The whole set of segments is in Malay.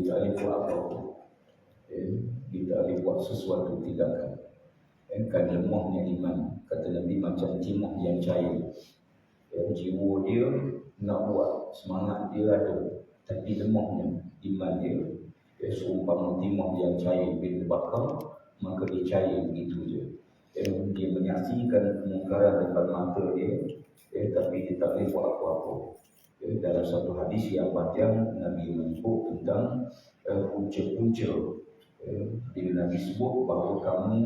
dia tak boleh buat apa-apa. Dia tak boleh buat sesuatu tindakan. Kan lemahnya iman, kata Nabi, macam timah yang cair. Jiwa dia nak buat, semangat dia ada, tapi lemahnya iman dia. Seumpama timah yang cair bila bakar, maka dia cair begitu je. Dia menyaksikan kemungkaran depan mata dia, tapi dia tak boleh buat apa-apa. Dalam satu hadis yang panjang, Nabi menyebut tentang punca-punca. Bila Nabi sebut bahawa kamu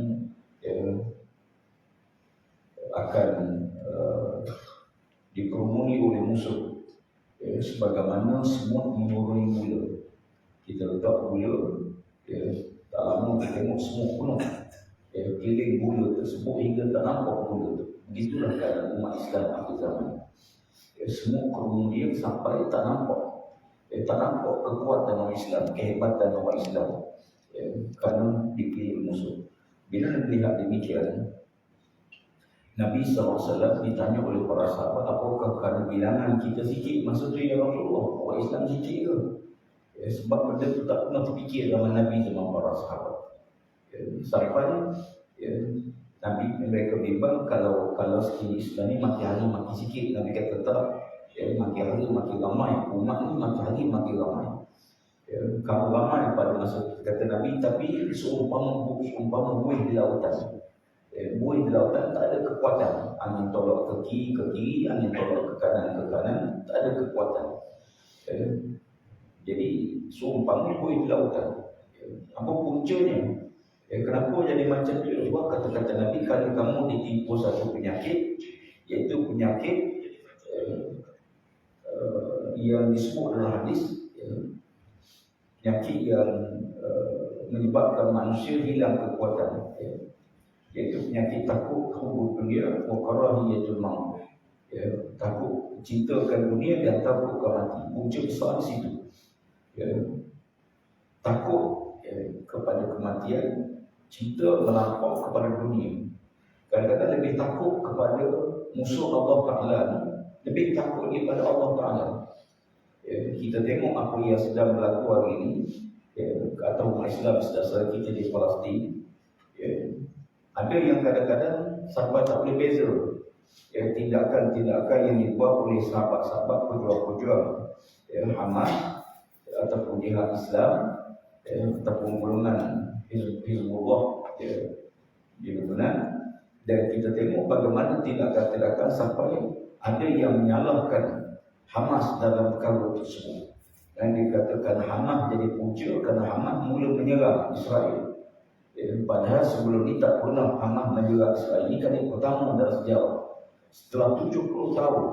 akan dikerumuni oleh musuh, sebagaimana semut menuruni gula. Kita letak gula, tak lama kita tengok semut penuh keliling gula tersebut hingga tak nampak gula tu. Begitulah keadaan umat Islam akhir zaman. Semua kemudian sampai tak nampak kekuatan orang Islam, kehebatan orang Islam, kerana dipilih musuh. Bila melihat demikian, Nabi SAW ditanya oleh para sahabat, apakah kerana bilangan kita sikit masa tu ya Rasulullah, orang Islam sikit ke? Sebab benda tu tak pernah terfikir zaman Nabi zaman para sahabat. Sampai Nabi mereka bimbang kalau sekali Islam ni makin hari makin sikit. Nabi kata tak, makin hari makin ramai, umat ni makin hari makin ramai. Kamu ramai pada masa kata Nabi, tapi seumpama buih di lautan. Buih di lautan tak ada kekuatan. Angin tolak ke kiri, angin tolak ke kanan, tak ada kekuatan. Jadi seumpama buih di lautan. Apa puncanya? Kenapa jadi macam tu? Sebab kata-kata Nabi, kalau kamu ditipu satu penyakit, iaitu penyakit yang disebut dalam hadis, penyakit yang menyebabkan manusia hilang kekuatan, iaitu penyakit takut hubub dunia wa karahiyatul maut. Takut cintakan dunia dan takut mati. Punca besar di situ. Takut kepada kematian, cinta melampau kepada dunia. Kadang-kadang lebih takut kepada musuh Allah Ta'ala, lebih takut daripada Allah Ta'ala. Kita tengok apa yang sedang berlaku hari ini, atau umat Islam sedasar kita di Palestin. Ada yang kadang-kadang sampai tak boleh beza tindakan-tindakan yang dibuat oleh sahabat-sahabat pejuang-pejuang Hamas ataupun jihad Islam, ataupun golongan Hizbullah di Lebanon. Dan kita tengok bagaimana tindakan-tindakan sampai ada yang menyalahkan Hamas dalam perkara tersebut. Dan dikatakan Hamas jadi punca kerana Hamas mula menyerang Israel. Padahal sebelum ini tak pernah Hamas menyerang Israel. Ini kali pertama dalam sejarah. Setelah 70 tahun,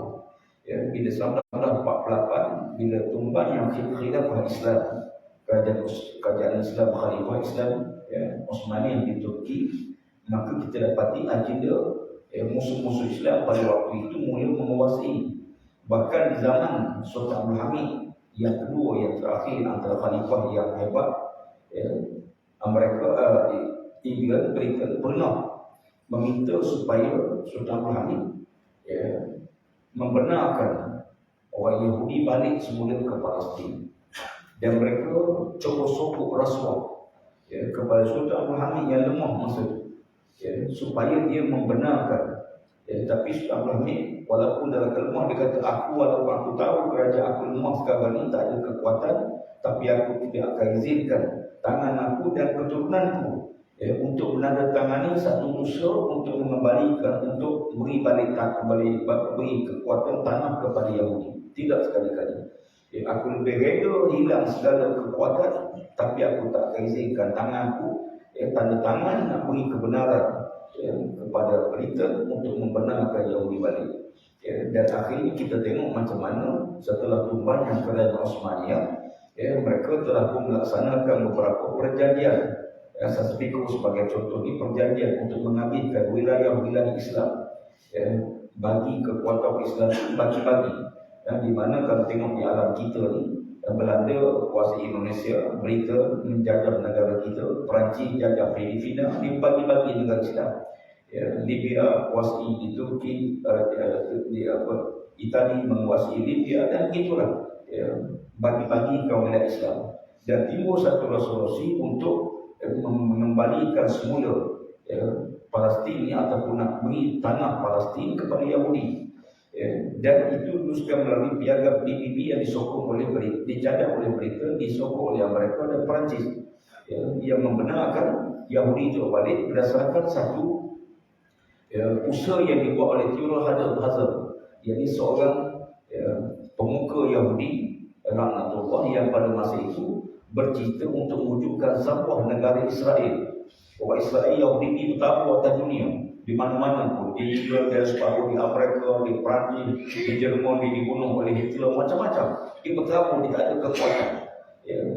bila 1948, bila tumbangnya khilafah Islam, kerajaan Islam, khalifah Islam Osmani di Turki, maka kita dapati agenda musuh-musuh Islam pada waktu itu mula menguasai. Bahkan di zaman Sultan Abdul Hamid yang kedua, yang terakhir antara khalifah yang hebat, mereka England pernah meminta supaya Sultan Abdul Hamid membenarkan orang Yahudi balik semula ke Palestin. Dan mereka cuba sokong rasuah kepada Sultan Abdul Hamid yang lemah masa itu, supaya dia membenarkan. Tapi Sultan Abdul Hamid walaupun dalam kelemah dia kata, walaupun aku tahu kerajaan aku lemah sekarang ini, tak ada kekuatan, tapi aku tidak akan izinkan tangan aku dan keturunanku untuk menandatangani satu usaha untuk mengembalikan, untuk beri kekuatan tanah kepada Yahudi. Tidak sekali-kali. Aku lebih reda hilang segala kekuatan, tapi aku tak akan izinkan tanganku tanda tangan nak beri kebenaran kepada Britain untuk membenarkan Yahudi balik. Dan akhirnya kita tengok macam mana setelah tumbangnya kerajaan Osmaniyah, mereka telah pun melaksanakan beberapa perjanjian. Saya pikir sebagai contoh ni, perjanjian untuk mengambilkan wilayah-wilayah Islam, bagi kekuatan Islam bagi-bagi. Di mana kalau tengok di alam kita ni, Belanda kuasai Indonesia, Britain menjajah negara kita, Perancis jajah Filipina, dibagi-bagi negara Islam. Libya kuasai di Turki, Itali menguasai Libya, dan itulah bagi-bagi kaum wilayah Islam. dan timbul satu resolusi untuk mengembalikan semula Palestin ini ataupun nak beri tanah Palestin kepada Yahudi. Dan itu teruskan melalui piagam PBB yang disokong oleh dicadang oleh Britain, disokong oleh Amerika dan Perancis, yang membenarkan Yahudi itu balik berdasarkan satu usaha yang dibuat oleh Theodor Herzl, yakni seorang pemuka Yahudi Laknatullah yang pada masa itu bercita untuk mewujudkan sebuah negara Israel. Orang Israel Yahudi ini bertabur atas dunia, di mana-mana pun, di England, di separuh di Amerika, di Perancis, di Jerman, dibunuh oleh Hitler, macam-macam. Dia bertabur, dia tak ada kekuatan.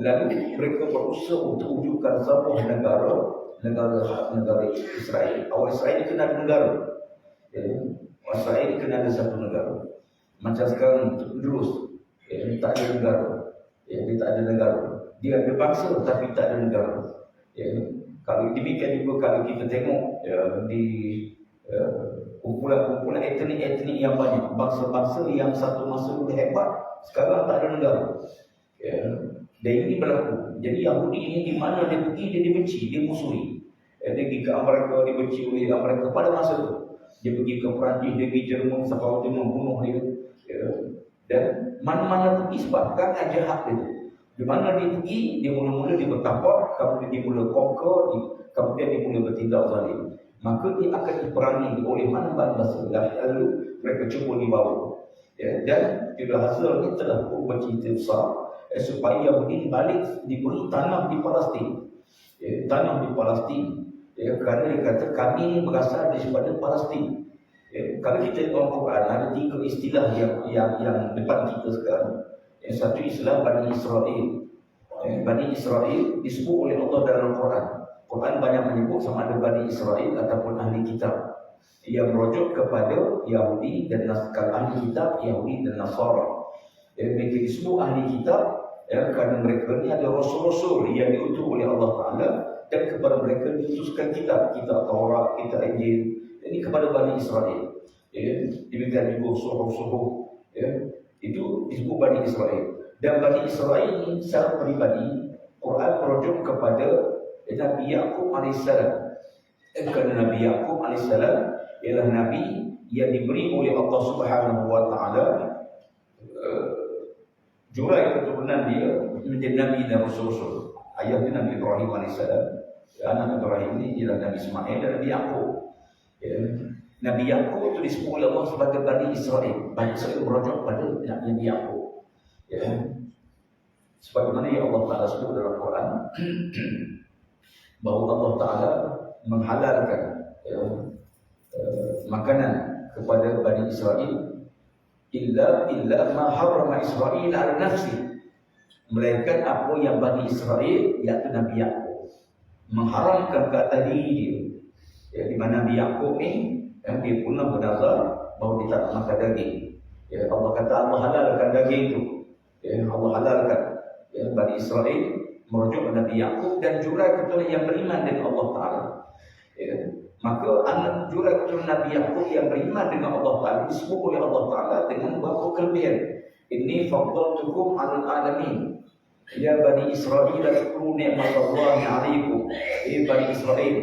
Lalu mereka berusaha untuk wujudkan sebuah negara Israel. Awal Israel kena ada negara. Awal Israel kena ada satu negara. Macam sekarang terus, tak ada negara. Dia tak ada negara. Dia ada bangsa tapi tak ada negara. Kalau demikian juga kalau kita tengok di kumpulan-kumpulan etnik-etnik yang banyak, bangsa-bangsa yang satu masa dulu hebat, sekarang tak ada negara. Dan ini berlaku. Jadi Yahudi ini di mana dia pergi, dia dibenci, dia musuhi. Dia pergi ke Amerika, dibenci oleh Amerika pada masa itu. Dia pergi ke Perancis, dia pergi Jerman, sampai dia membunuh dia. Dan mana-mana pergi sebab perangai jahat dia. Di mana dia pergi, dia mula-mula dia bertapak, kemudian dia mula conquer, kemudian dia mula bertindak zalim. Maka dia akan diperangi oleh mana-mana masa. Lalu mereka cuba dibawa. Dan Theodor Herzl ini telah pun bercerita besar supaya Yahudi balik diberi tanah di Palestin. Tanah di Palestin. Kerana dia kata kami ini berasal daripada Palestin. Kalau kita tengok Quran, ada 3 istilah yang depan kita sekarang. Yang satu istilah Bani Israel. Bani Israel disebut oleh Allah dalam Quran. Quran banyak menyebut sama ada Bani Israel ataupun ahli kitab, yang merujuk kepada Yahudi dan ahli kitab Yahudi dan Nasara. Mereka disebut ahli kitab kerana mereka ni ada rasul-rasul yang diutus oleh Allah Ta'ala, dan kepada mereka diutuskan kitab Taurat, kitab Injil. Ini kepada Bani Israel. Demikian juga suhuf-suhuf. Itu disebut Bani Israel. Dan Bani Israel ini secara peribadi Quran merujuk kepada Nabi Yaqub AS. Kerana Nabi Yaqub AS ialah Nabi yang diberi oleh Allah Subhanahu Wa Taala jurai keturunan dia menjadi Nabi dan Rasul. Ayah dia Nabi Ibrahim AS. Anak Ibrahim ini ialah Nabi Ismail dan Nabi Yaqub. Nabi Yaqub itu disebut oleh Allah sebagai Bani Israel. Bani Israel merujuk pada Nabi Yaqub. Sebagaimana yang Allah Ta'ala sebut dalam Quran, bahawa Allah Ta'ala menghalalkan makanan kepada Bani Israel illa ma harrama Israel ala nafsi, melainkan apa yang Bani Israel, iaitu Nabi Yaqub, mengharamkan ke atas diri dia. Di mana Nabi Yaqub ni dia pernah bernazar bahawa dia tak makan daging. Allah kata Allah halalkan daging itu. Allah halalkan. Bani Israel merujuk kepada Nabi Yaqub dan jurai keturunan yang beriman dengan Allah Ta'ala. Maka anak jurai keturunan Nabi Yaqub yang beriman dengan Allah Ta'ala disebut oleh Allah Ta'ala dengan beberapa kelebihan. Inni faddaltukum 'alal alamin. Ya Bani Israel, zkuru ni'matallahi 'alaikum. Bani Israel,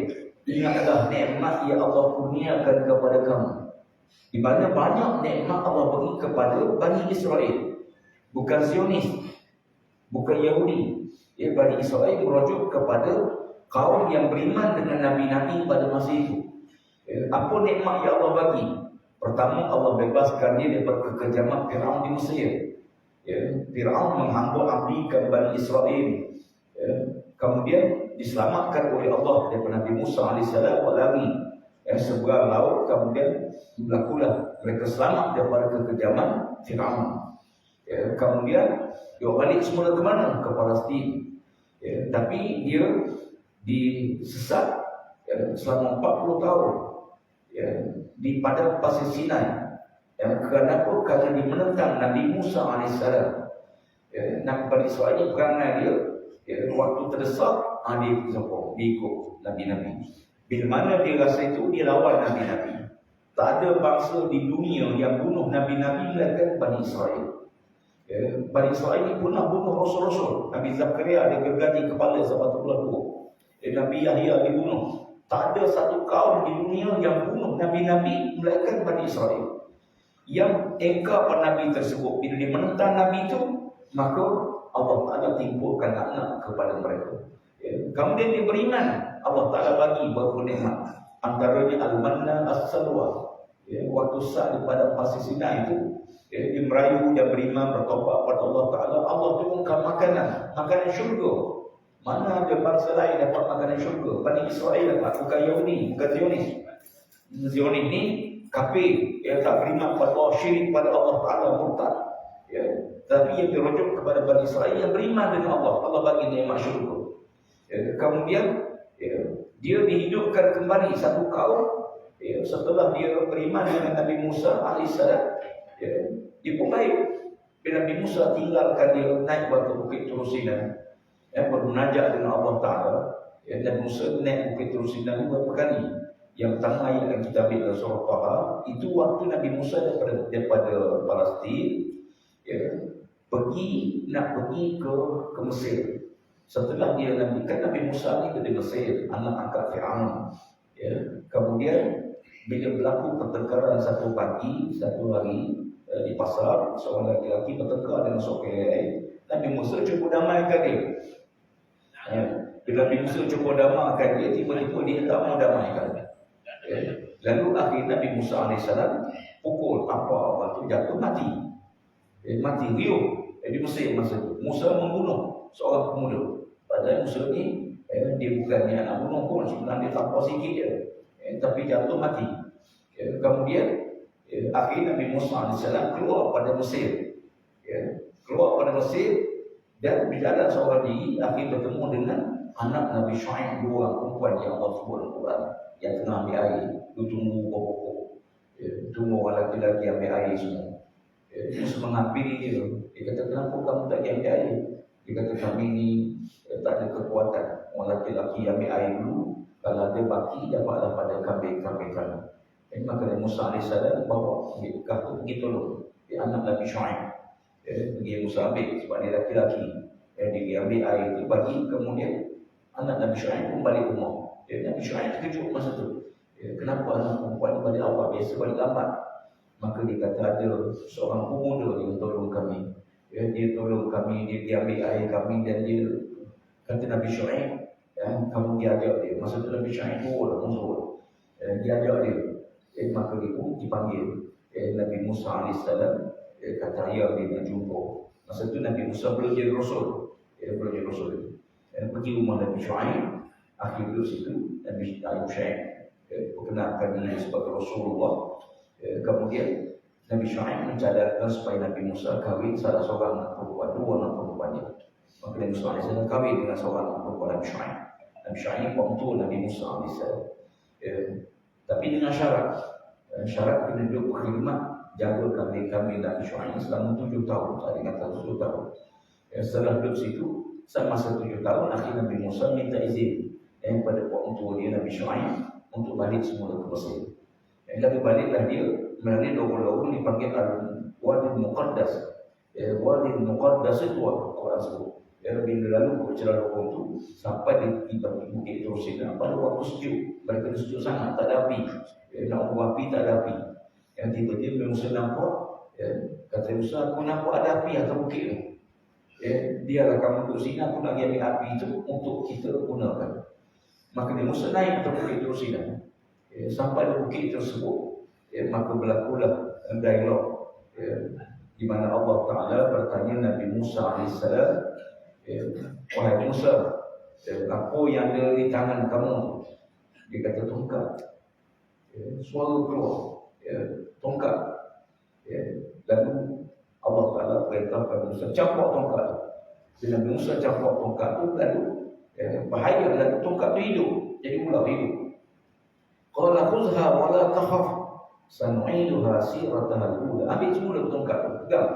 ingatlah nikmat yang Allah kurniakan kepada kamu. Di mana banyak nikmat Allah beri kepada Bani Israel. Bukan Zionis, bukan Yahudi. Bani Israel merujuk kepada kaum yang beriman dengan Nabi-Nabi pada masa itu. Apa nikmat yang Allah bagi? Pertama, Allah bebaskan dia daripada kekejaman Fir'aun di Mesir. Fir'aun menghamba-abdikan Bani Israel. Kemudian diselamatkan oleh Allah daripada Nabi Musa AS lari seberang laut. Kemudian berlakulah mereka selamat daripada kekejaman Fir'aun. Kemudian dia balik semula ke mana? Ke Palestin. Tapi dia disesat selama 40 tahun di padang pasir Sinai. Kerana apa? Kerana dia menentang Nabi Musa AS. Bani Israel ini perangai dia, waktu terdesak, dia ikut Nabi-Nabi. Bila mana dia rasa itu, dia lawan Nabi-Nabi. Tak ada bangsa di dunia yang bunuh Nabi-Nabi melainkan Bani Israel. Bani Israel ini pernah bunuh Rasul-Rasul. Nabi Zakaria dia gergaji kepala Sabatullah dua. Nabi Yahya dibunuh. Tak ada satu kaum di dunia yang bunuh Nabi-Nabi melainkan Bani Israel. Yang engkau Nabi tersebut bila dia menentang Nabi itu, maka Allah Ta'ala timpulkan anak kepada mereka. Kemudian dia beriman, Allah Ta'ala bagi beberapa nikmat. Antaranya al-manna as-salwa. Waktu saat pada pasir Sinai itu, dia merayu dan beriman bertobat pada Allah Ta'ala. Allah turunkan makanan syurga. Mana ada bangsa lain dapat makanan syurga? Bani Israel dapat, bukan Yahudi, bukan Zionis. Zionis ni kafir, tak beriman pada Allah, syirik pada Allah Ta'ala, murtad. Tapi yang dirujuk kepada Bani Israel yang beriman dengan Allah, Allah bagi nikmat syurga. Kemudian dia dihidupkan kembali satu kaum setelah dia beriman dengan Nabi Musa AS. Dia pun baik. Bila Nabi Musa tinggalkan dia naik batu bukit Tur Sina, bermunajat dengan Allah Ta'ala. Nabi Musa naik bukit Tur Sina beberapa kali. Yang pertama ayat yang kita ambil dalam surah Taha, itu waktu Nabi Musa daripada Palestin nak pergi ke Mesir. Setelah dia Nabi Musa ni dari Mesir, anak angkat Fir'aun. Kemudian bila berlaku pertengkaran satu hari di pasar, seorang lelaki bertengkar dengan seorang lain. Nabi Musa cuba damaikan dia. Bila Nabi Musa cuba damaikan dia, tiba-tiba dia tak mau damaikan. Lalu akhirnya Nabi Musa AS pukul apa tu jatuh mati. Mati riuh di Mesir masa itu. Musa membunuh seorang pemuda. Padahal Musa ni dia bukannya anak bunuh pun, sebenarnya dia tampar sikit je. Tapi jatuh mati. Kemudian akhirnya Nabi Musa AS keluar pada Mesir. Keluar pada Mesir dan berjalan seorang diri, akhirnya bertemu dengan anak Nabi Syuaib, dua perempuan yang Allah sebut dalam Quran, yang tengah ambil air. Dia tunggu pokok-pokok. Tunggu orang lelaki-lelaki ambil air semua. Musa menghampiri dia. Dia kata, kenapa kamu tak ambil air? Dia kata, kami ni tak ada kekuatan. Orang lelaki ambil air dulu. Kalau ada baki, dapatlah pada kambing-kambing kami. Maka Musa AS bawa bekah tu pergi tolong anak Nabi Syuaib. Pergi Musa ambil sebab dia lelaki-lelaki. Dia pergi ambil air tu bagi, kemudian anak Nabi Syuaib pun balik rumah. Nabi Syuaib terkejut masa tu. Kenapa anak perempuan ni balik awal, biasa balik lambat? Maka dia kata ada seorang pemuda yang tolong kami. Dia tolong kami, dia ambil air kami dan dia kata Nabi Syuaib, kamu dia ajak dia. Masa tu Nabi Syuaib tua musuh. Dia ajak dia. Maka dia pun dipanggil. Nabi Musa AS kata ayah dia nak jumpa. Masa tu Nabi Musa belum jadi Rasul. Belum jadi Rasul. Pergi rumah Nabi Syuaib. Akhir duduk situ Nabi Syuaib perkenalkan diri sebagai Rasulullah. Kemudian Nabi Syuaib mencadangkan supaya Nabi Musa kahwin salah seorang anak perempuan, dua anak perempuannya. Maka Nabi Musa AS kahwin dengan seorang anak perempuan Nabi Syuaib. Nabi Syuaib waktu Nabi Musa AS. Tapi dengan syarat kena duduk berkhidmat, jaga kambing-kambing Nabi Syuaib selama 7 tahun. Ada yang kata 10 tahun. Setelah duduk situ, semasa 7 tahun, akhirnya Nabi Musa minta izin kepada orang tua dia Nabi Syuaib untuk balik semula ke Mesir. Lalu baliklah dia melalui lorong-lorong dipanggil Al-Wadi Muqaddas. Wadi Muqaddas itu Quran sebut. Bila lalu berjalan lorong itu sampai di bukit Tur Sina pada waktu sejuk. Mereka sejuk sangat, tak ada api. Nak buat api, tak ada api. Yang tiba-tiba Musa nampak, kata Musa, aku nampak ada api atas bukit itu. Biarlah kamu duduk sini, aku nak ambil api itu untuk kita gunakan. Maka Musa naik ke bukit Tur Sina. Sampai di bukit tersebut, maka berlakulah dialog di mana Allah Ta'ala bertanya Nabi Musa AS, wahai Musa, apa yang ada di tangan kamu? Dia kata tongkat. Suara keluar, tongkat. Lalu Allah Ta'ala perintahkan Musa campak tongkat. Bila Musa campak tongkat tu, lalu bahaya, lalu tongkat tu hidup, jadi ular hidup. Qala khuzha wa la takhaf sanu'iduha sirataha al-ula. Ambil semula tongkat tu, pegang.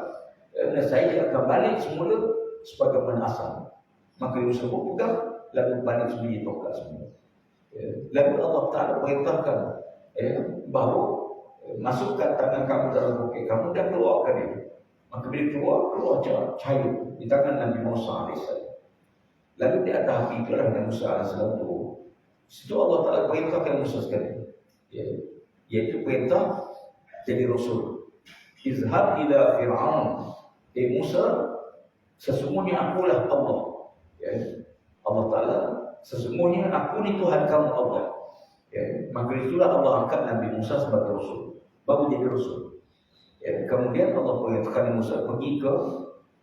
Dan saya akan balik semula sebagaimana asal. Maka Musa pun pegang, lalu balik sembunyi tongkat semula. Lalu Allah Ta'ala perintahkan bahawa masukkan tangan kamu dalam bukit kamu dan keluarkan dia. Maka bila keluar cahaya di tangan Nabi Musa AS. Lalu di atas api itulah Nabi Musa AS turun. Situ Allah Ta'ala perintahkan Musa sekali, iaitu perintah jadi Rasul. Izhab ila Fir'aun. Musa, sesungguhnya akulah Allah. Allah Ta'ala, sesungguhnya aku ni Tuhan kamu Allah. Maka itulah Allah angkat Nabi Musa sebagai Rasul, baru jadi Rasul. Kemudian Allah perintahkan Musa pergi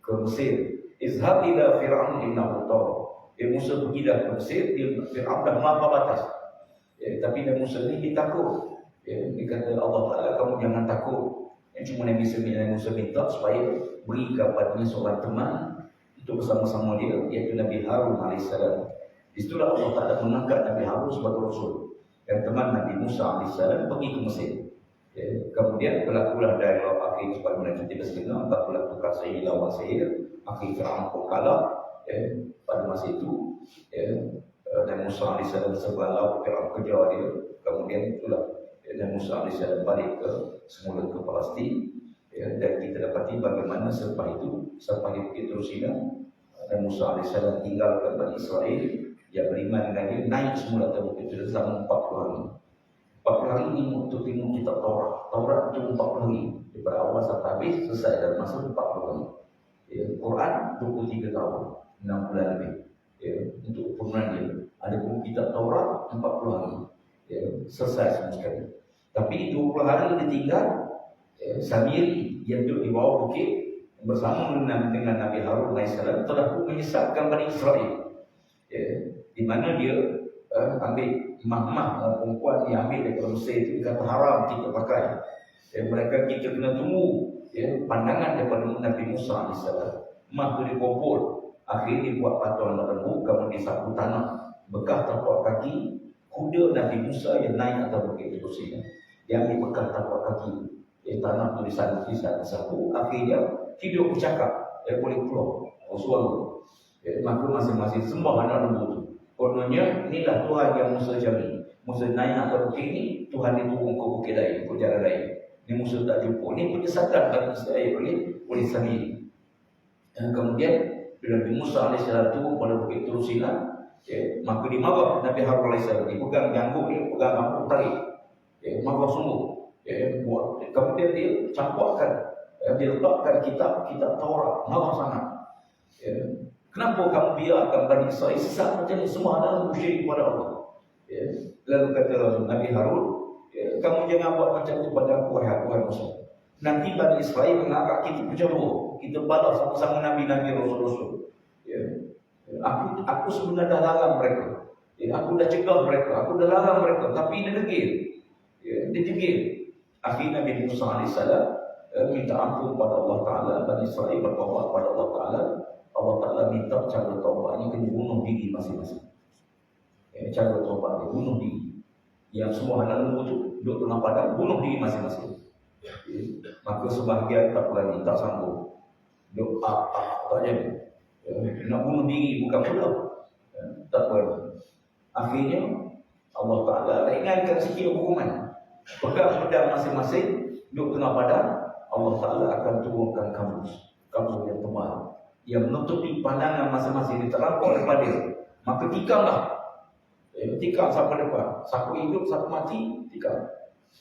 ke Mesir. Izhab ila Fir'aun innahu tagha. Musa pergilah ke Mesir, Fir'aun dah melampaui batas. Tapi Nabi Musa ni dia takut. Dia kata Allah Ta'ala, kamu jangan takut. Cuma Nabi Musa minta supaya beri kepadanya seorang teman untuk bersama-sama dia, iaitu Nabi Harun AS. Disitulah Allah Ta'ala mengangkat Nabi Harun sebagai Rasul. Dan teman Nabi Musa AS pergi ke Mesir. Kemudian berlakulah dialog akhir sebagaimana kita bersedia, berlakulah tukar sihir lawan sihir. Akhir Fir'aun pun kalah pada masa itu. Dan Musa AS sebelah laut, Fir'aun kejar dia. Kemudian itulah dan Musa AS balik semula ke Palestin. Dan kita dapati bagaimana selepas itu, sampai di Bukit Turusina, dan Musa AS tinggalkan Bani Israel yang beriman dengan dia, naik semula ke Bukit Turusina selama 40 hari. 40 hari ini untuk tengok kitab Taurat. Taurat itu 40 hari. Daripada awal sampai habis, selesai dalam masa 40 hari. Quran 23 tahun, 6 bulan lebih. Untuk penggunaan dia. Ada pun kitab Taurat 40 hari. Selesai semua sekali. Tapi 20 hari ditinggal Samiri yang duduk di bawah bukit bersama dengan Nabi Harun AS telah pun menyesatkan Bani Israel. Di mana dia ambil imam-imam perempuan yang ambil daripada Mesir itu, kata haram kita pakai. Mereka kita kena tunggu pandangan daripada Nabi Musa AS. Mah tu dikumpul. Akhirnya buat patung lembu, kemudian disapu tanah. Bekas tapak kaki kuda Nabi Musa yang naik atas bukit Turusina. Dia ambil bekas tapak kaki. Tanah tu disapu. Akhirnya hidup bercakap. Boleh keluar suara. Maka masing-masing sembah anak lembu tu. Kononnya inilah Tuhan yang Musa jamin. Musa naik atas bukit ni, Tuhan dia turun ke bukit lain, ke jalan lain. Ni Musa tak jumpa. Ni penyesatan Bani Israel oleh Samiri. Dan kemudian bila Nabi Musa AS turun pada bukit Turusina, maka dimarah Nabi Harun AS. Dia pegang janggut dia, pegang janggut tarik. Marah sungguh. Kemudian dia campurkan, dia letakkan kitab Taurat. Marah sangat. Kenapa kamu biarkan Bani Israel sesat macam ni? Semua adalah musyrik kepada Allah. Lalu kata Nabi Harun, kamu jangan buat macam tu pada aku, wahai Musa. Nanti Bani Israel menganggap kita berjodoh. Kita balas sama-sama Nabi-Nabi Rasul-Rasul. Aku sebenarnya dah larang mereka. Aku dah cegah mereka. Aku dah larang mereka. Tapi dia degil. Dia degil. Akhirnya Nabi Musa AS minta ampun pada Allah Ta'ala. Bani Israel bertaubat pada Allah Ta'ala. Allah Ta'ala minta cara taubatnya kena bunuh diri masing-masing. Cara taubat dia bunuh diri. Yang semua anak lembu tu duduk tengah padang, bunuh diri masing-masing. Maka sebahagian tak berani, tak sanggup. Duduk tak jadi. Nak bunuh diri bukan pula. Tak berani. Akhirnya Allah Ta'ala ringankan sikit hukuman. Pegang pedang masing-masing, duduk tengah padang, Allah Ta'ala akan turunkan kabut yang tebal yang menutupi pandangan masing-masing. Dia terlampau daripada dia. Maka tikamlah. Tikam sampai depan. Siapa hidup, siapa mati, tikam.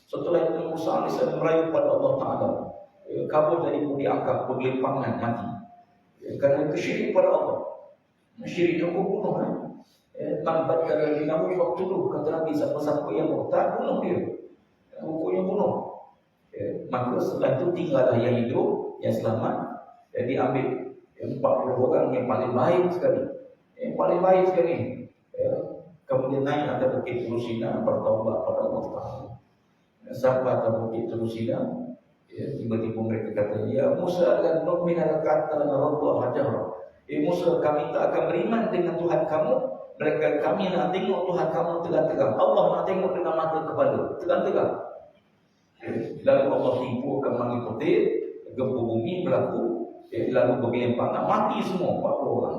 Setelah itu Musa AS merayu pada Allah Ta'ala. Kabut tadi pun diangkat, bergelimpangan, mati. Kerana kesyirik pada Allah. Syirik yang bunuh. Tambat kata dinamu waktu dulu. Kata Nabi, siapa-siapa yang murtad, bunuh dia. Hukumnya bunuh. Maka setelah itu tinggallah yang hidup, yang selamat. Diambil 40 orang yang paling baik sekali. Yang paling baik sekali. Kemudian naik atas bukit Turusina, bertaubat pada Allah Ta'ala. Sampai atas bukit Turusina, tiba-tiba mereka kata, ya Musa dan nu'mina kata Allah hajar. Musa, kami tak akan beriman dengan Tuhan kamu. Mereka kami nak tengok Tuhan kamu tegak-tegak. Allah nak tengok dengan mata kepala tegak-tegak. Lalu Allah tipu akan manggil petir, gempa bumi berlaku. Lalu bergelimpangan, mati semua 40 orang.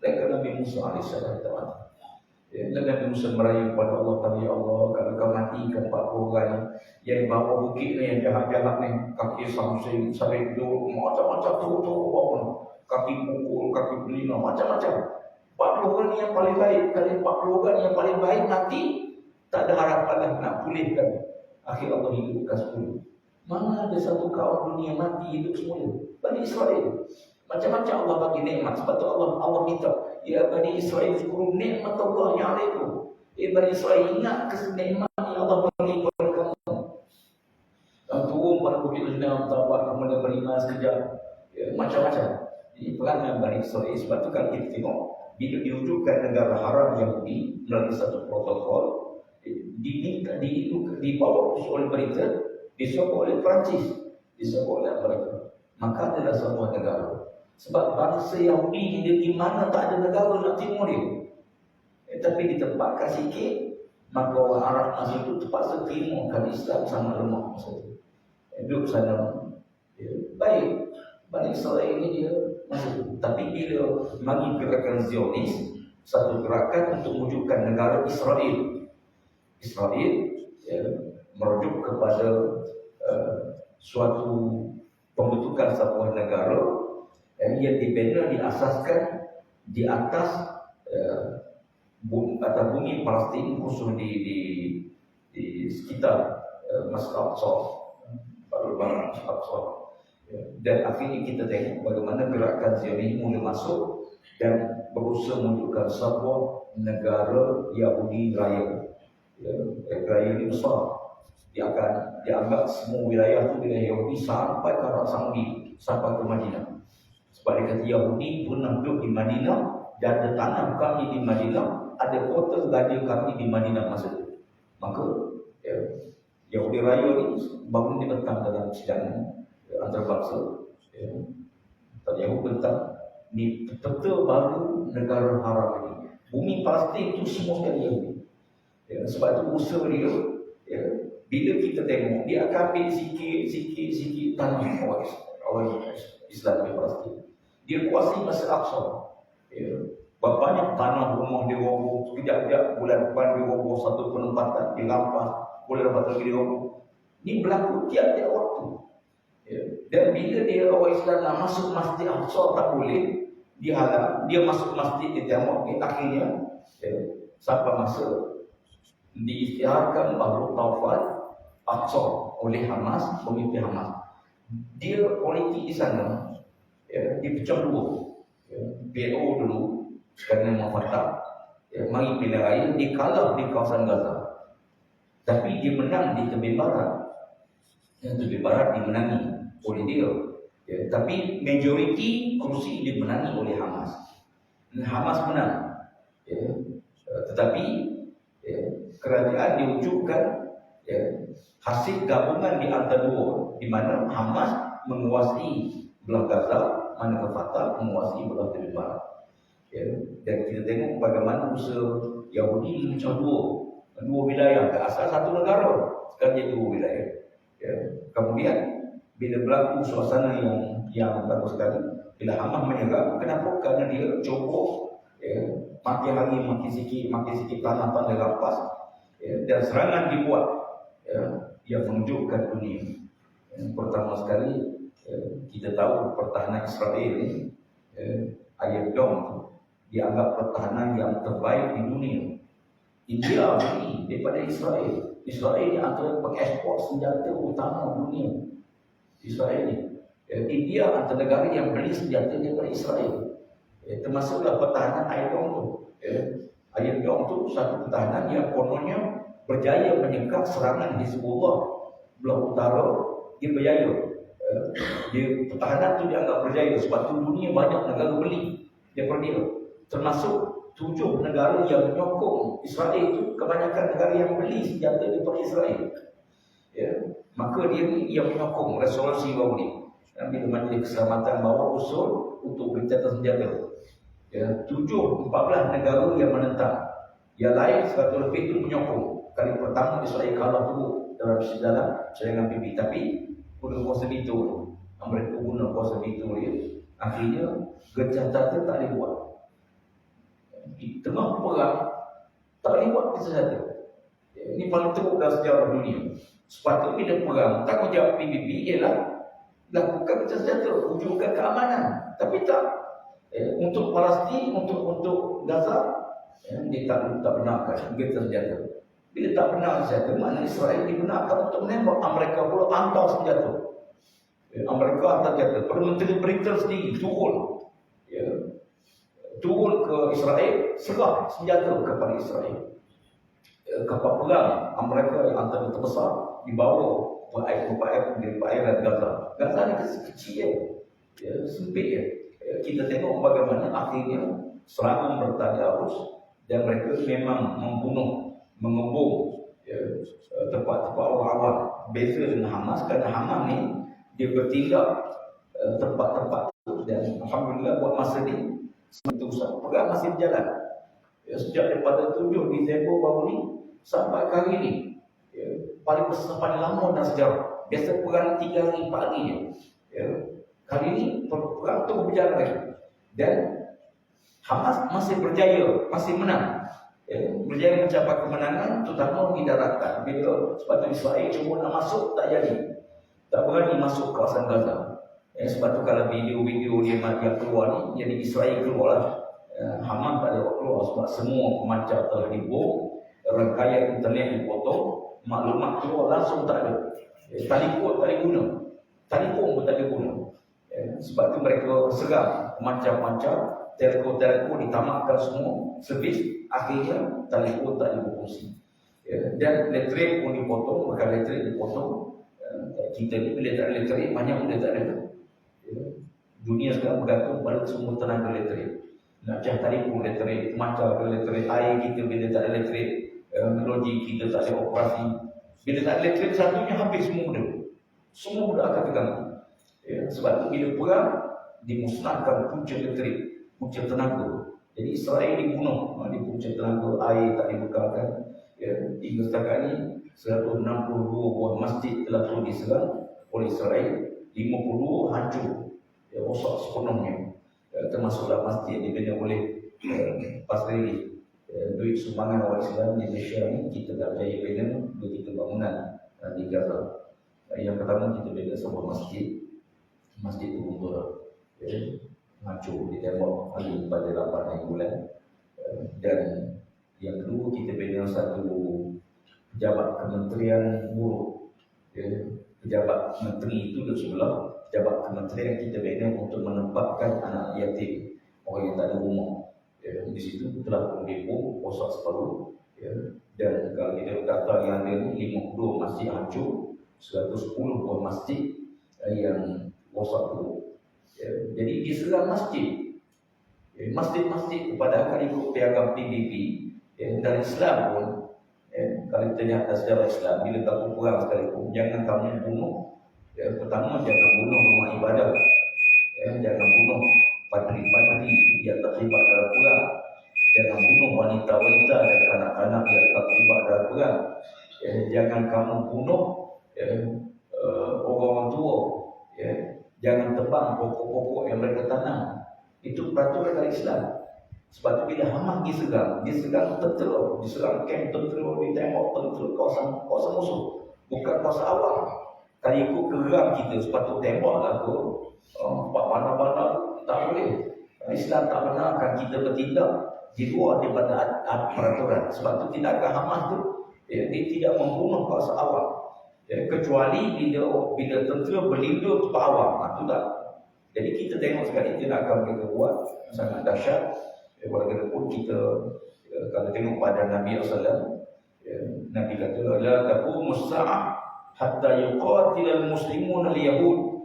Mereka Nabi Musa AS mati. Nabi Musa merayu kepada Allah, ya Allah, kalau kau matikan 40 orang yang bawa bukit ni, yang jahat-jahat ni, kaki samsing, sarik dulu, macam-macam turun, kaki pukul, kaki belina, macam-macam. 40 orang ni yang paling baik, kali 40 orang yang paling baik mati, tak ada harapan dah nak pulihkan. Akhir Allah hidupkan semula. Mana ada satu kaum dunia mati hidup semula? Bani Israel. Macam-macam Allah bagi nikmat. Sebab tu Allah minta, ya Bani Israel, zikru nikmat Allah yang alaikum. Bani Israel, ingat kenikmat yang Allah bagi kepada kamu. Kamu turun pada bukit Lehnam, tawar, kemudian beriman sekejap. Macam-macam. Ini perangai Bani Israel. Sebab tu kalau kita tengok, bila diwujudkan negara haram Yahudi melalui satu protokol, dibawa oleh mereka, disokong oleh Perancis, disokong oleh mereka. Maka adalah sebuah negara. Sebab bangsa Yahudi dia di mana tak ada negara nak timur dia. Tapi ditempatkan sikit, maka orang Arab masa itu terpaksa terima kerana Islam sama lemah masa itu. Duduk sana, baik. Bani Israel ini dia masa itu. Tapi bila mari gerakan Zionis, satu gerakan untuk wujudkan negara Israel. Israel merujuk kepada suatu pembentukan sebuah negara yang dibina, diasaskan di atas bumi Palestin, khusus di sekitar Masjid Al-Aqsa, Barat Al-Aqsa. Dan akhirnya kita tengok bagaimana gerakan Zionis mula masuk dan berusaha menunjukkan sebuah negara Yahudi raya. Raya ini besar. Dia akan dianggap semua wilayah itu wilayah Yahudi sampai ke Arab Saudi, sampai ke Madinah. Sebab dia kata Yahudi pernah duduk di Madinah dan ada tanah kami di Madinah, ada kota raja kami di Madinah masa itu. Maka Yahudi raya ini baru dibentang dalam sidang antarabangsa. Tak Yahudi bentang ni peta baru negara haram ini. Bumi Palestin itu semua sekali Yahudi. Sebab itu usaha dia, bila kita tengok, dia akan ambil sikit tanah orang Islam di Palestin. Dia kuasai Masjid Al-Aqsa. Banyak tanah rumah dia roboh, sekejap-kejap bulan depan dia roboh, satu penempatan dia rampas, bulan lepas lagi dia roboh. Ini berlaku tiap-tiap waktu. Dan bila dia orang Islam nak masuk Masjid Al-Aqsa tak boleh, dia halang, dia masuk masjid, dia tengok, akhirnya sampai masa diisytiharkan bahawa taufan Aqsa oleh Hamas, pemimpin Hamas. Dia politik di sana, dipecah dua. PLO dulu kerana Fatah, mari pilihan raya, dia kalah di kawasan Gaza. Tapi dia menang di tepi barat. Tepi barat dimenangi oleh dia. Tapi majoriti kursi dimenangi oleh Hamas. Hamas menang. Tetapi kerajaan diwujudkan hasil gabungan di antara dua, di mana Hamas menguasai belah Gaza, mana Fatah menguasai belah tepi barat. Dan kita tengok bagaimana usaha Yahudi memecah dua wilayah, ke asal satu negara, sekarang jadi dua wilayah. Kemudian bila berlaku suasana yang bagus sekali, bila Hamas menyerang, kenapa? Kerana dia cukup makin hari makin sikit tanah dia rampas, dan serangan dibuat yang menunjukkan dunia. Pertama sekali kita tahu pertahanan Israel ini, Iron Dome dianggap pertahanan yang terbaik di dunia. India beli daripada Israel. Israel ini antara pengekspor senjata utama dunia. Israel ini, India antara negara yang beli senjata daripada Israel. Termasuklah pertahanan Iron Dome tu. Iron Dome tu satu pertahanan yang kononnya berjaya menyengkap serangan Hizbullah belah utara. Dia berjaya. Pertahanan tu dianggap berjaya sebab tu dunia banyak negara beli daripada dia. Termasuk 7 negara yang menyokong Israel itu, kebanyakan negara yang beli senjata daripada Israel. Maka dia yang menyokong resolusi baru ni. Bila Majlis Keselamatan bawa usul untuk gencatan senjata. 14 negara yang menentang. Yang lain 100 lebih itu menyokong. Kali pertama Israel kalah dulu dalam serangan PBB. Tapi guna kuasa veto, mereka guna kuasa veto dia. Akhirnya gencatan itu tak boleh buat. Di tengah perang, Tak boleh buat sesuatu. Ini paling teruk dalam sejarah dunia. Sepatutnya bila perang, tanggungjawab PBB ialah lakukan sesuatu, wujudkan keamanan. Tapi tak. Untuk Palestin, untuk Gaza, dia tak benarkan kita senjata. Bila tak benar senjata, mana Israel dibenarkan untuk menembak. Amerika pula hantar senjata. Amerika hantar senjata. Perdana Menteri Britain sendiri turun, turun ke Israel, serah senjata kepada Israel. Kapal perang Amerika yang antara terbesar dibawa perairan Gaza. Gaza ni kecil, sempit. Kita tengok bagaimana akhirnya serangan bertadarus dan mereka memang membunuh, mengebom tempat-tempat awal-awal. Beza dengan Hamas, kerana Hamas ni dia bertindak tempat-tempat dan alhamdulillah buat masa ni perang masih berjalan. Sejak daripada 7 Disember baru ni sampai hari ni, paling besar, paling lama dalam sejarah. Biasa perang 3 hari 4 hari je. Kali ini perang terus berjalan lagi. Dan Hamas masih berjaya, masih menang. Berjaya mencapai kemenangan, terutama di daratan. Bila sepatutnya Israel cuba nak masuk, tak jadi. Tak berani masuk kawasan Gaza. Sebab tu kalau video-video dia yang keluar ni, jadi Israel keluar lah. Hamas tak ada keluar sebab semua pemancar telah dibom, rangkaian internet dipotong, maklumat keluar langsung tak ada. Telefon tak diguna, telefon pun tak diguna. Sebab tu mereka serang pemancar-pemancar, telco ditamatkan semua, servis, akhirnya telefon tak berfungsi. Dan elektrik pun dipotong, maka elektrik dipotong. Kita ni bila tak ada elektrik, banyak benda tak ada. Dunia sekarang bergantung pada semua tenaga elektrik. Nak cah telefon elektrik, pemancar elektrik, air kita bila tak ada elektrik, teknologi kita tak ada operasi. Bila tak ada elektrik, satunya habis semua benda. Semua benda akan terganggu. Sebab tu bila perang, dimusnahkan punca elektrik, punca tenaga. Jadi Israel dibunuh di punca tenaga, air tak dibekalkan. Hingga setakat ni 162 buah masjid telah pun diserang oleh Israel, 52 hancur, rosak sepenuhnya. Termasuklah masjid yang dibina oleh Pasreli. Duit sumbangan orang Islam di Malaysia ni kita dah berjaya bina 2-3 bangunan di Gaza. Yang pertama kita bina sebuah masjid tu untuk hancur, ditembak hari pada 8 hari bulan. Dan yang kedua kita bina satu pejabat kementerian buruh. Pejabat menteri itu di sebelah, pejabat kementerian kita bina untuk menempatkan anak yatim, orang yang tak ada rumah. Di situ telah pun dibom, rosak separuh. Dan kalau kita kata yang ada ni 52 masjid hancur, 110 buah masjid yang rosak teruk. Jadi diserang masjid, masjid-masjid kepada akal ikut piagam PBB. Dan Islam pun, kalau kita lihat sejarah Islam, bila kamu perang sekalipun, jangan kamu bunuh. Pertama, jangan bunuh rumah ibadah. Jangan bunuh padri-padri yang terlibat dalam perang. Jangan bunuh wanita-wanita dan kanak-kanak yang terlibat dalam perang. Jangan kamu bunuh orang tua. Jangan tebang pokok-pokok yang mereka tanam. Itu peraturan dari Islam. Sebab tu bila Hamas diserang tentera, diserang kamp tentera, ditembak tentera kawasan musuh, bukan kawasan awal. Kalau ikut geram kita sepatut tembaklah ke mana-mana, tak boleh. Islam tak benarkan kita bertindak di luar daripada peraturan. Sebab tu tindakan Hamas tu dia tidak membunuh kawasan awal. Kecuali bila tentera berlindung tempat awal, itu tak. Jadi kita tengok sekali tindakan mereka buat sangat dahsyat. Walaupun kita kalau tengok pada Nabi SAW, Nabi kata la taqumu as-sa'ah hatta yuqatil al-muslimun al-yahud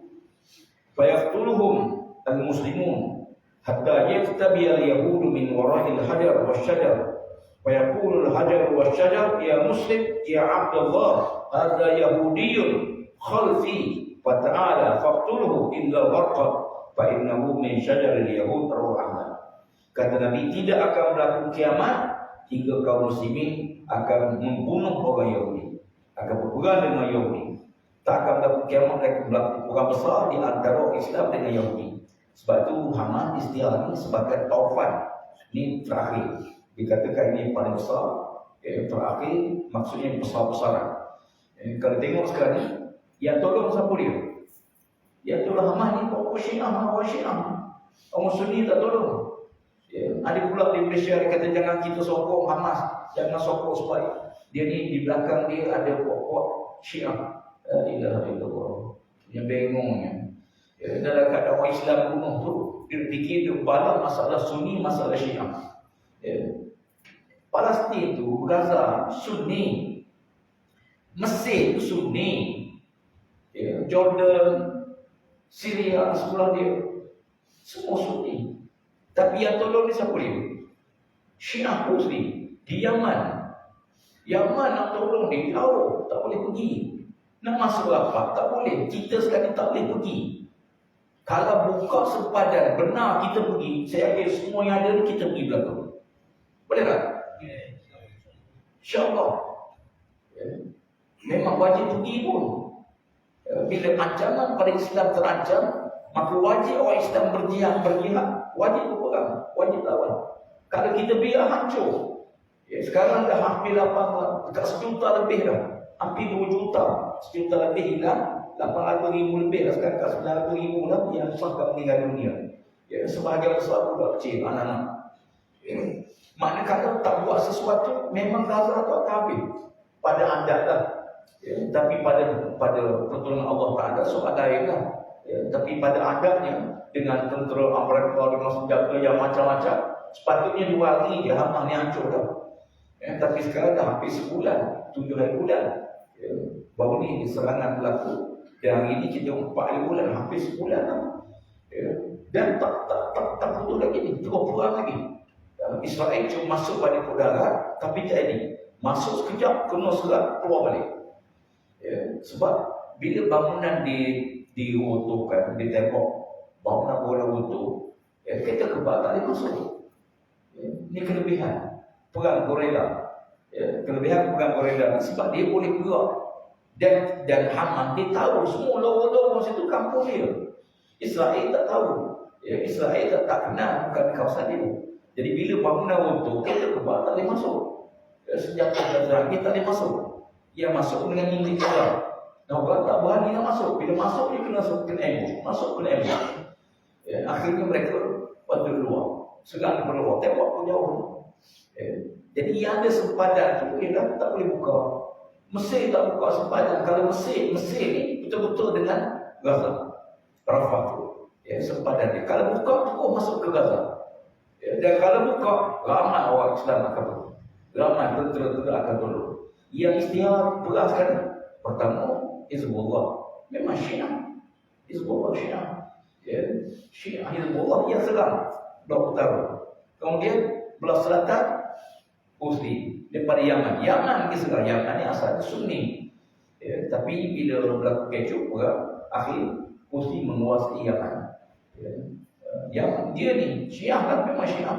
fayaqtuluhum al-muslimun hatta yaktabi al-yahud min wara'i al-hajar wash-shajar fayaqulu al-hajar wash-shajar ya muslim ya abdullah hadha yahudiyyun khalfi fata'ala faqtuluhu illa gharqa fa innahu min shajar al-yahud ar-rahman. Kata Nabi, tidak akan berlaku kiamat hingga kaum muslimin akan membunuh orang Yahudi, akan berperang dengan Yahudi. Tak akan berlaku kiamat, mereka berlaku perang besar di antara Islam dengan Yahudi. Sebab itu Hamas istilah ini sebagai taufan. Ini terakhir. Dikatakan ini paling besar Terakhir maksudnya besar-besaran. Kalau tengok sekarang ni, yang tolong siapa dia? Yang tolong Hamas ni pokok Syiah. Orang Sunni tak tolong. Ada pula di Malaysia dia kata jangan kita sokong Hamas, jangan sokong supaya dia ni di belakang dia ada pokok Syiah. La ilaha illallah. Yang bengongnya. Dalam keadaan orang Islam bunuh tu, dia fikir dia bala masalah Sunni, masalah Syiah. Palestin tu, Gaza Sunni, Mesir tu Sunni, Jordan, Syria sebelah dia semua Sunni. Tapi yang tolong ni siapa dia? Syiah Muslim di Yaman. Yaman nak tolong dia jauh, tak boleh pergi. Nak masuk apa? Tak boleh. Kita sekarang tak boleh pergi. Kalau buka sempadan benar kita pergi, saya yakin semua yang ada ni kita pergi belakang. Boleh tak? InsyaAllah. Memang wajib pergi pun. Bila ancaman pada Islam terancam, maka wajib orang Islam berjihad, wajib berperang, wajib lawan. Kalau kita biar hancur, sekarang dah hampir 8, dekat 1 juta lebih dah, hampir 2 juta, 1 juta lebih hilang, 800,000 lebih dah sekarang, kat 900,000 dah yang sampai meninggal dunia. Sebahagian besar budak kecil, anak-anak. Maknanya kalau tak buat sesuatu, memang Gaza tu akan habis. Pada adat lah. Tapi pada pertolongan Allah Ta'ala, soal lain lah. Tapi pada adatnya, dengan tentera Amerika, dengan senjata yang macam-macam, sepatutnya 2 hari je Hamas ni hancur dah. Tapi sekarang dah hampir sebulan, 7 hari bulan. Baru ni serangan berlaku. Dan hari ni kita 4 hari bulan, hampir sebulan lah. Dan tak putus lagi ni, terus perang lagi. Israel cuma masuk pada udara, tapi tak ini. Masuk sekejap, kena serang, keluar balik. Sebab bila bangunan diruntuhkan, ditembak, bangunan bola runtuh, kita kebal tak boleh masuk. Ini kelebihan perang gorila. Kelebihan perang gorila sebab dia boleh gerak. Dan Hamas dia tahu semua lorong-lorong situ kampung dia. Israel tak tahu. Israel tak kenal bukan kawasan dia. Jadi bila bangunan runtuh, kita kebal tak boleh masuk. Senjata dan kita tak boleh masuk. Dia masuk dengan milik orang. Orang tak berani nak masuk. Bila masuk dia kena ambush. Masuk kena ambush. Akhirnya mereka pada luar. Serang daripada luar. Tembak pun jauh. Jadi yang ada sempadan tu dia tak boleh buka. Mesir tak buka sempadan. Kalau Mesir ni betul-betul dengan Gaza, Rafah tu. Sempadan dia. Kalau buka tu masuk ke Gaza. Dan kalau buka, ramai orang Islam akan pergi. Ramai tentera-tentera akan tolong. Yang istilah perang sekarang, pertama Hizbullah. Memang Syiah. Hizbullah Syiah. Syiah Hizbullah yang serang belah utara. Kemudian belah selatan Houthi daripada Yaman. Yaman dia serang. Yaman ni asal Sunni. Tapi bila berlaku kecoh perang, akhir Houthi menguasai Yaman. Yaman dia ni Syiah kan, memang Syiah.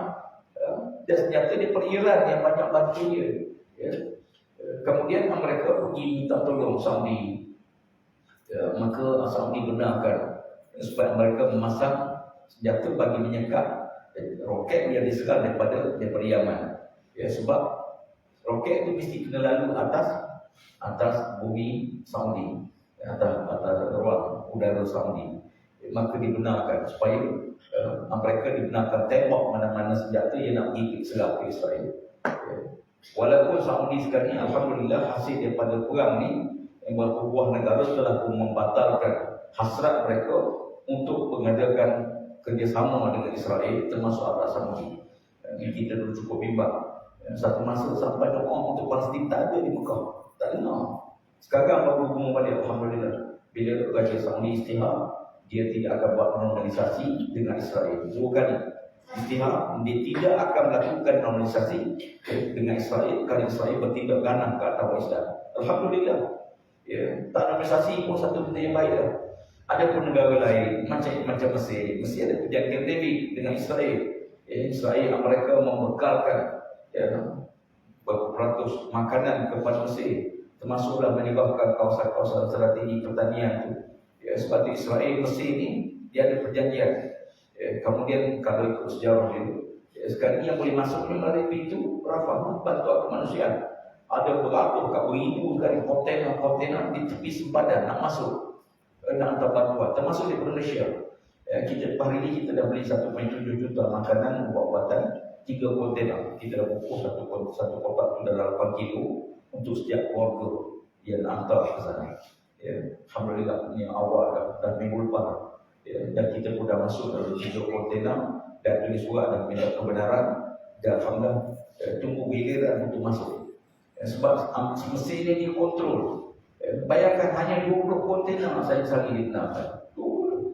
Dan senjata daripada Iran yang banyak bantu dia. Kemudian mereka pergi minta tolong Saudi. Maka Saudi benarkan supaya mereka memasang senjata bagi menyekat roket yang diserang daripada Yaman. Sebab roket itu mesti kena lalu atas bumi Saudi, atas ruang udara Saudi. Maka dibenarkan supaya mereka dibenarkan tembak mana-mana senjata yang nak pergi serang ke Israel. Walaupun Saudi sekarang ni alhamdulillah hasil daripada perang ni, beberapa buah negara telah pun membatalkan hasrat mereka untuk mengadakan kerjasama dengan Israel, termasuk Arab Saudi. Kita dulu cukup bimbang. Satu masa sampai doa untuk Palestin tak ada di Mekah, tak dengar. Sekarang baru umum balik alhamdulillah. Bila Raja Saudi istihar, dia tidak akan buat normalisasi dengan Israel. 2 kali istihar, dia tidak akan melakukan normalisasi dengan Israel kalau Israel bertindak ganas ke atas Islam. Alhamdulillah. Tak normalisasi pun satu benda yang baik dah. Ada pun negara lain macam Mesir ada perjanjian David dengan Israel. Israel mereka membekalkan berapa ratus makanan kepada Mesir, termasuklah menyebabkan kawasan-kawasan strategi pertanian tu. Sebab itu Israel Mesir ni dia ada perjanjian. Kemudian kalau ikut sejarah dia, sekarang ni yang boleh masuk melalui pintu Rafah, bantuan kemanusiaan. Ada beratus kat beribu kali kontena di tepi sempadan nak masuk, nak hantar bantuan, termasuk di Malaysia. Kita hari ini kita dah beli 1.7 juta makanan buat-buatan 3 kontena. Kita dah pupus satu kotak tu dalam 8 kilo untuk setiap keluarga yang hantar ke sana. Alhamdulillah, ini awal dan minggu lepas. Dan kita pun dah masuk dalam 3 kontena dan tulis surat dan minta kebenaran. Dan alhamdulillah tunggu giliran untuk masuk. Sebab semestinya dikontrol. Bayangkan hanya 20 kontena saya sehari digunakan. 20.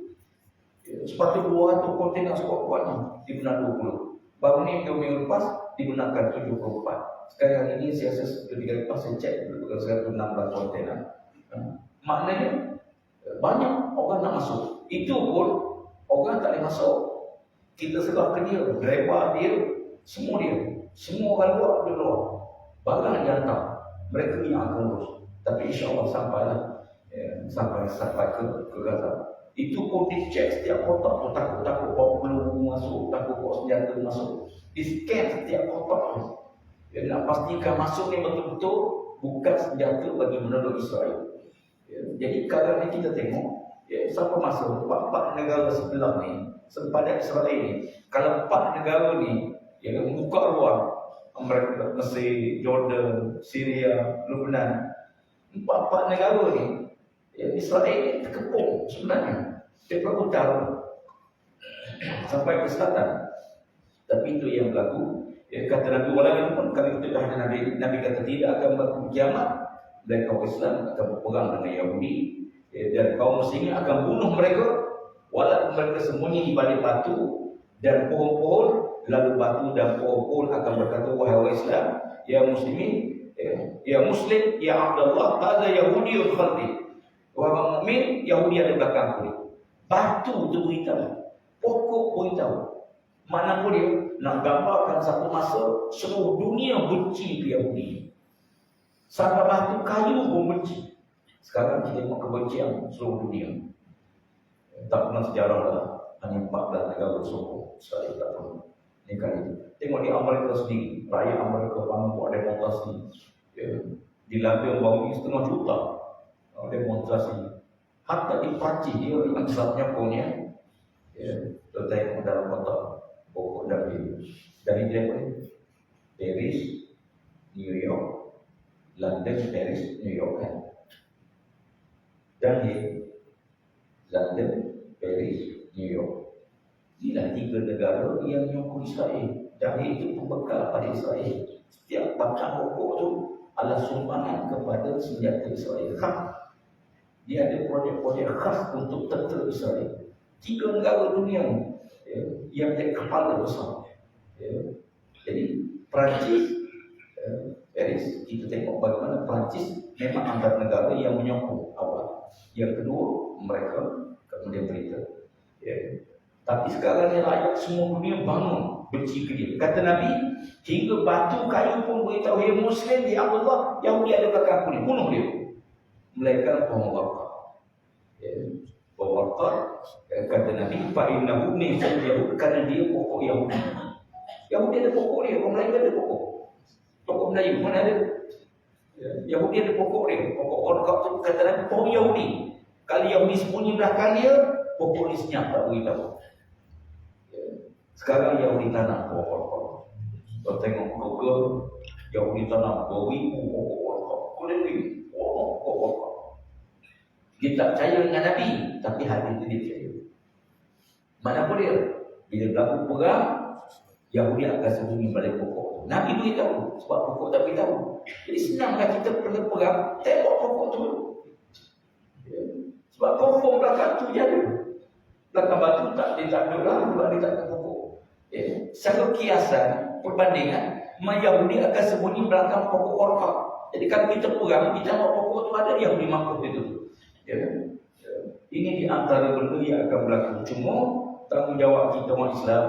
Sepatutnya 200 kontena sekuat-kuatnya digunakan 20. Baru ni minggu lepas digunakan 74. Sekarang ini saya ketika lepas saya cek bukan 116 kontena. Maknanya banyak orang nak masuk. Itu pun orang tak boleh masuk. Kita serah ke dia, driver dia, semua orang luar dia luar. Barang yang hantar, mereka yang akan urus. Tapi insya-Allah sampai ke Gaza. Itu pun dicek setiap kotak tu, takut bawa peluru masuk, takut bawa senjata masuk. Di scan setiap kotak tu. Nak pastikan masuk ni betul-betul bukan senjata bagi menolong Israel. Jadi kalau ni kita tengok, siapa masuk 4 negara sebelah ni, sempadan Israel ni. Kalau 4 negara ni buka ruang, Amerika, Mesir, Jordan, Syria, Lebanon, 4 negara ni, Israel ni terkepung sebenarnya. Daripada utara sampai ke selatan. Tapi itu yang berlaku. Kata Nabi Wallahi pun kali kita dah Nabi kata tidak akan berlaku kiamat dan kaum Islam akan berperang dengan Yahudi dan kaum Muslimin akan bunuh mereka walaupun mereka sembunyi di balik batu dan pohon-pohon. Lalu batu dan pohon akan berkata, wahai orang Islam, ya Muslimin, ya Muslim, ya Abdullah, ada Yahudi yang khaldi. Wahai orang mukmin, Yahudi ada belakang aku. Batu tu beritahu, pokok beritahu. Mana boleh nak gambarkan satu masa seluruh dunia benci ke Yahudi. Sampai batu kayu pun benci. Sekarang kita tengok kebencian seluruh dunia. Tak pernah sejarah lah. Hanya 14 negara sokong. Saya tak tahu. Ini kali itu. Tengok di Amerika sendiri. Rakyat Amerika bangun buat demonstrasi. Di London baru ini 1,5 juta demonstrasi. Hatta di Perancis dia yang sebabnya punya. Kita tengok dalam kota pokok dari dia pun Paris, New York, London, Paris, New York kan. Dan di London, Paris, New York. Inilah 3 negara yang menyokong Israel. Dan itu pembekal pada Israel. Setiap batang pokok tu adalah sumbangan kepada senjata Israel. Dia ada projek-projek khas untuk tentera Israel. 3 negara dunia yang menjadi kepala besar. Jadi Perancis, Paris, kita tengok bagaimana Perancis memang antara negara yang menyokong awal. Yang kedua, mereka kemudian berita. Tapi sekarang ni rakyat semua dunia bangun benci ke dia. Kata Nabi, hingga batu kayu pun beritahu, ya Muslim, ya Allah, Yahudi ada belakang aku ni, bunuh dia. Melainkan pohon warqah. Pohon warqah, kata Nabi, fa'innahu min Yahudi, kerana dia pokok Yahudi. Yahudi ada pokok dia, orang Melayu ada pokok. Pokok Melayu mana ada? Yahudi ada pokok dia. Pokok warqah tu kata Nabi, pohon Yahudi. Kalau Yahudi sembunyi belakang dia, pokok ni senyap tak beritahu. Sekarang Yahudi tanam pokok warqah. Kalau tengok Google, Yahudi tanam 2,000 pokok warqah. Pokok warqah. Dia tak percaya dengan Nabi, tapi hati itu dia percaya. Mana boleh? Bila berlaku perang, Yahudi akan sembunyi balik pokok. Nabi beritahu, sebab pokok tak beritahu. Jadi senanglah kita pergi perang, tengok pokok tu. Sebab pokok belakang tu je ada. Belakang batu tak ada lah, sebab dia tak ada pokok. Secara kiasan, perbandingan, Yahudi akan sembunyi belakang pokok warqah. Jadi kalau kita perang, kita tengok pokok tu ada, Yahudi makhluk itu. Ini di antara benda yang akan berlaku. Cuma tanggungjawab kita umat Islam,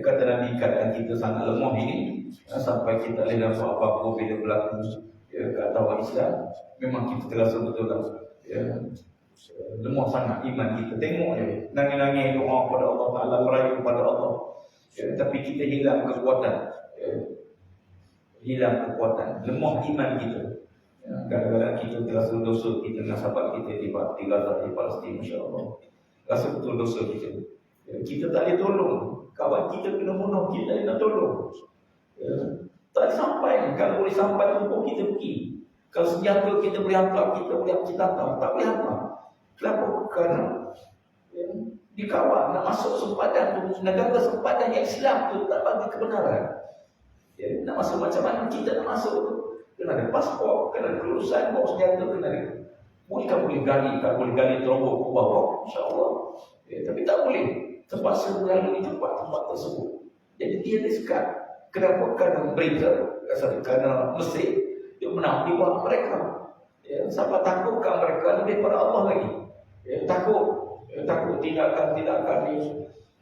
kata Nabi katakan kita sangat lemah ini, sampai kita boleh nampak apa-apa bila berlaku ke atas umat Islam. Memang kita terasa betul lah, lemah sangat iman kita. Tengok je, nangis-nangis doa pada Allah Ta'ala, merayu pada Allah, tapi kita hilang kekuatan. hilang kekuatan, lemah iman kita. Kadang-kadang kita terasa dosa kita dengan sahabat kita di Gaza, di Palestin, insya-Allah. Rasa betul dosa kita. Kita tak boleh tolong. Kawan kita kena bunuh, kita nak tolong. Tak sampai. Kalau boleh sampai pun kita pergi. Kalau senjata kita boleh hantar, kita boleh hantar. Tak boleh hantar. Kenapa? Kerana dikawal nak masuk sempadan tu, negara sempadan yang Islam tu tak bagi kebenaran. Nak masuk macam mana kita nak masuk tu? Kena ada pasport, kena ada kelulusan, bawa senjata, kena ada. Boleh gali, kalau boleh gali teroboh ke bawah, insya-Allah. Tapi tak boleh. Terpaksa melalui tempat-tempat tersebut. Jadi dia disekat. Kenapa? Kerana mereka, kerana Mesir, dia menang di bawah mereka. Siapa takutkan mereka lebih pada Allah lagi. Takut tindakan ni.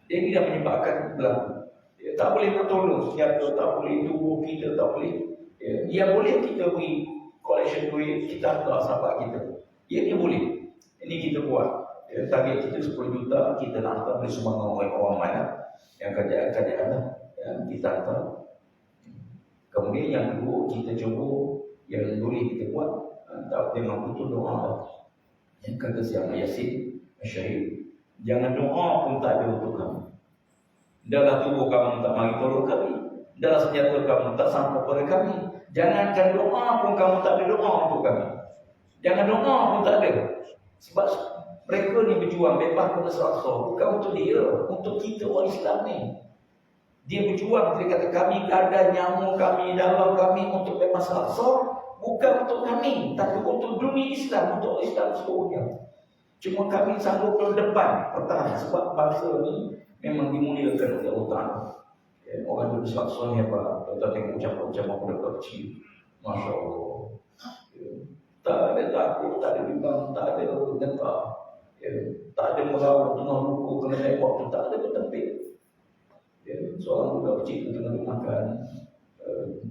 Dia dah menyebabkan berlaku. Tak boleh bertolong senjata, tak boleh tubuh kita, tak boleh. Yang boleh kita beri collection duit, kita hantar sahabat kita. Dia boleh. Ini kita buat. Target kita 10 juta, kita nak hantar beri sumbangan orang mana yang kerjaan yang kita hantar. Kemudian yang kedua, kita cuba yang boleh kita buat, tak dengan betul doa. Yang kata siapa Yasin Syahid, jangan doa pun tak ada untuk kamu. Dahlah tubuh kamu tak mari tolong kami, dahlah senjata kamu tak sampai pada kami. Jangankan doa pun kamu tak ada doa untuk kami. Jangan doa pun tak ada. Sebab mereka ni berjuang bebas pada Al-Aqsa, bukan untuk dia, untuk kita orang Islam ni. Dia berjuang, dia kata kami ada nyawa kami, darah kami untuk bebas Al-Aqsa, bukan untuk kami, tapi untuk dunia Islam, untuk Islam seluruhnya. Cuma kami sanggup ke depan pertahanan sebab bangsa ni memang dimuliakan oleh Allah Ta'ala. Orang duduk Al-Aqsa ni apa? Kita tengok ucapan-ucapan budak kecil, Masya Allah. Tak ada takut, tak ada bimbang, tak ada gentar. Tak ada merawat tengah luku kena tembak tu, tak ada bertempik. Seorang budak kecil tu tengah makan,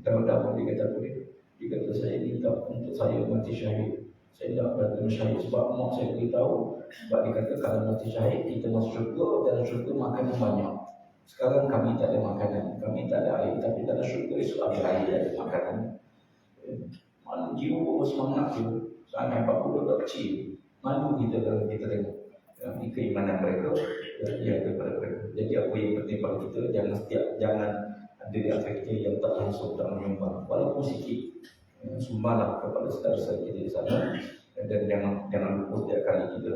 dalam dia kata boleh. Dia kata saya minta untuk saya mati syahid. Saya tak berkata syahid sebab mak saya beritahu. Sebab dia kata kalau mati syahid kita masuk syurga dan syurga makanan banyak. Sekarang kami tak ada makanan, kami tak ada air, tapi tak ada syurga esok ada air dan makanan. Malu jiwa bersemangat je. Sangat nampak budak kecil. Malu kita kalau kita tengok keimanan mereka daripada mereka. Jadi apa yang penting pada kita, jangan ada di antara kita yang tak langsung tak menyumbang, walaupun sikit. Sumbanglah kepada saudara-saudara kita di sana. Dan jangan lupa setiap kali kita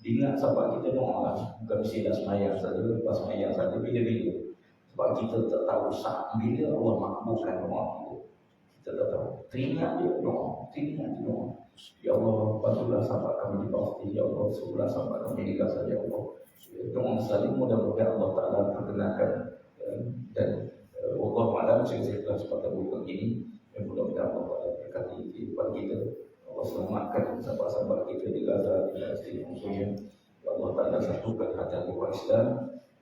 ingat sahabat kita doa, bukan mesti dah semayang saja, lepas semayang saja, bila-bila. Sebab kita tak tahu saat bila Allah makbulkan doa kita. Kita tak tahu. Teringat dia doa. Ya Allah, bantulah sahabat kami di Palestin. Ya Allah, sebelah sahabat kami di Gaza. Ya Allah, doa saling mudah-mudahan Allah Ta'ala perkenalkan. Dan Allah Malam saya telah sepatah bukan ini. Dan mudah-mudahan Allah Ta'ala berkati kehidupan kita. Allah selamatkan sahabat-sahabat kita di Gaza, di Palestin, musuhnya. Ya Allah Ta'ala satukan hati orang Islam.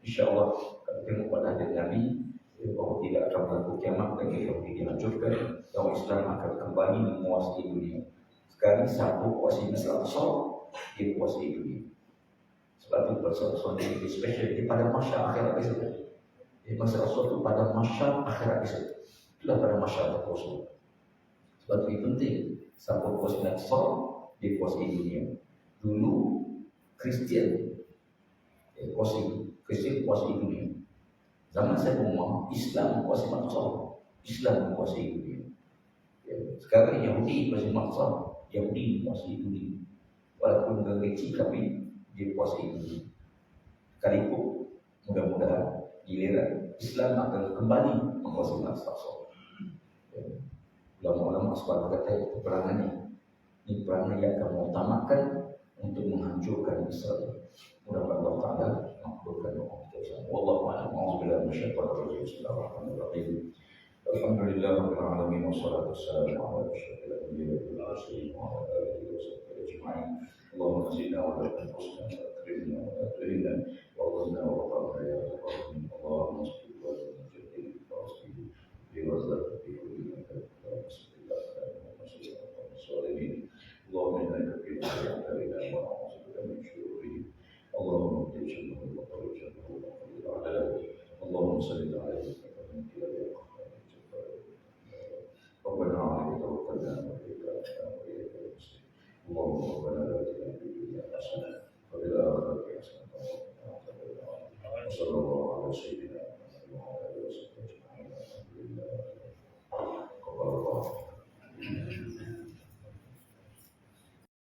InsyaAllah kalau tengok pada hadis Nabi, bahawa tidak akan berlaku kiamat dan Yahudi dihancurkan, orang Islam akan kembali menguasai dunia. Sekarang satu kuasai Masjid Al-Aqsa, dia kuasai dunia. Sebab itu persoalan ini spesial di pada masyarakat akhirat besok. Masjid Al-Aqsa itu pada masyarakat akhirat besok. Itulah pada masyarakat Rasul. Sebab itu penting. Satu kuasai Al-Aqsa, dia kuasai dunia. Dulu Kristian kuasai dunia. Zaman saya berumur, Islam kuasai Al-Aqsa, Islam kuasai dunia. Sekarang Yahudi kuasai Al-Aqsa, Yahudi kuasai dunia. Walaupun negara kecil tapi dia kuasai dunia. Sekalipun mudah-mudahan giliran Islam akan kembali menguasai Al-Aqsa. Ulama-ulama sebab kata peperangan ini peperangan yang akan mengutamakan untuk menghancurkan Israel. Mudah-mudahan Allah Ta'ala makbulkan doa kita. Wallahu a'lam. A'udzubillahi minasyaitonir rajim. Bismillahirrahmanirrahim. Alhamdulillahirabbil alamin wassalatu wassalamu ala asyrofil anbiya'i wal mursalin wa ala alihi wa sahbihi ajma'in. Allahumma zidna wa la tanqusna wa akrimna wa la tuhinna wa ghfirna wa warhamna ya rabbal alamin. Allahumma salli wa sallim ala sayyidina Muhammadin bi wazlati fi kulli makan. اللهم انك في نعمتك الى ونعوذ بك من شرورهم اللهم اهدنا جنه وطريق جنه وقدر على اللهم صل على سيدنا محمد Allahumma rabbana atina fid dunya hasanah